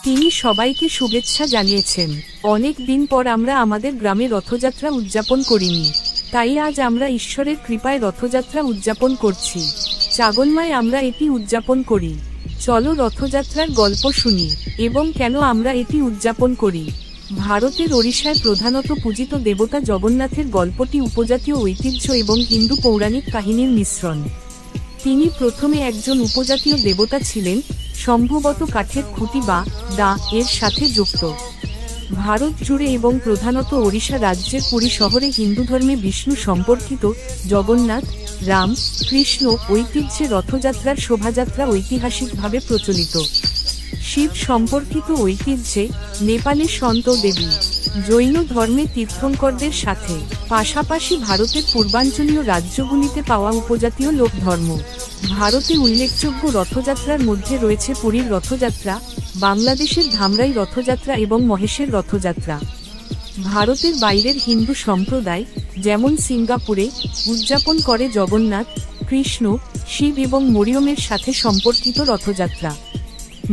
তিনি সবাইকে শুভেচ্ছা জানিয়েছেন। অনেক দিন পর আমরা আমাদের গ্রামে রথযাত্রা উদযাপন করিনি, তাই আজ আমরা ঈশ্বরের কৃপায় রথযাত্রা উদযাপন করছি। চাগলমায় আমরা এটি উদযাপন করি। চলো রথযাত্রার গল্প শুনি এবং কেন আমরা এটি উদযাপন করি। ভারতের ওড়িশায় প্রধানত পূজিত দেবতা জগন্নাথের গল্পটি উপজাতীয় ঐতিহ্য এবং হিন্দু পৌরাণিক কাহিনীর মিশ্রণ। তিনি প্রথমে একজন উপজাতীয় দেবতা ছিলেন, সম্ভবত কাঠের খুঁটি বা দা এর সাথে যুক্ত। ভারত জুড়ে এবং প্রধানত ওড়িশা রাজ্যের পুরী শহরে হিন্দু ধর্মে বিষ্ণু সম্পর্কিত জগন্নাথ, রাম, কৃষ্ণ ঐতিহ্যে রথযাত্রার শোভাযাত্রা ঐতিহাসিকভাবে প্রচলিত। শিব সম্পর্কিত ঐতিহ্যে নেপালে সন্ত দেবী, জৈন ধর্মে তীর্থঙ্করদের সাথে, পাশাপাশি ভারতের পূর্বাঞ্চলীয় রাজ্যগুলিতে পাওয়া উপজাতীয় লোক ধর্ম। ভারতে উল্লেখযোগ্য রথযাত্রার মধ্যে রয়েছে পুরীর রথযাত্রা, বাংলাদেশের ধামরাই রথযাত্রা এবং মহেশের রথযাত্রা। ভারতের বাইরের হিন্দু সম্প্রদায়, যেমন সিঙ্গাপুরে, উদযাপন করে জগন্নাথ, কৃষ্ণ, শিব এবং মরিয়মের সাথে সম্পর্কিত রথযাত্রা।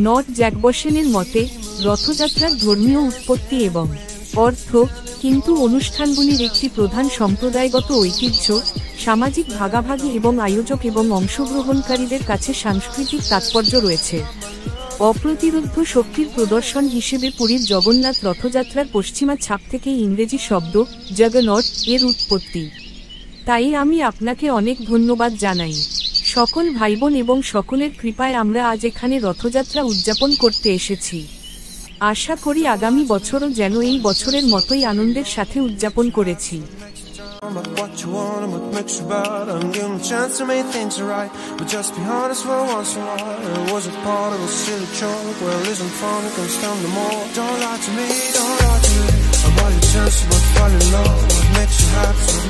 নট জ্যাকবসেনের মতে, রথযাত্রার ধর্মীয় উৎপত্তি এবং অর্থ, কিন্তু অনুষ্ঠানগুলির একটি প্রধান সম্প্রদায়গত ঐতিহ্য, সামাজিক ভাগাভাগি এবং আয়োজক এবং অংশগ্রহণকারীদের কাছে সাংস্কৃতিক তাৎপর্য রয়েছে। অপ্রতিরোধ্য শক্তির প্রদর্শন হিসেবে পুরীর জগন্নাথ রথযাত্রার পশ্চিমা ছাপ থেকে ইংরেজি শব্দ জগন্নাথ এর উৎপত্তি। তাই আমি আপনাকে অনেক ধন্যবাদ জানাই। সকল ভাইবোন এবং সকলের কৃপায় আমরা আজ এখানে রথযাত্রা উদযাপন করতে এসেছি। আশা করি আগামী বছরও যেন এই বছরের মতোই আনন্দের সাথে উদযাপন করেছি। What you want and what makes you bad, and give them a chance to make things right. But just be honest for once in a while. It was a part of a silly joke. Well, isn't fun, it can stand no more. Don't lie to me, don't lie to me. About your chance, but fall in love. What makes you happy?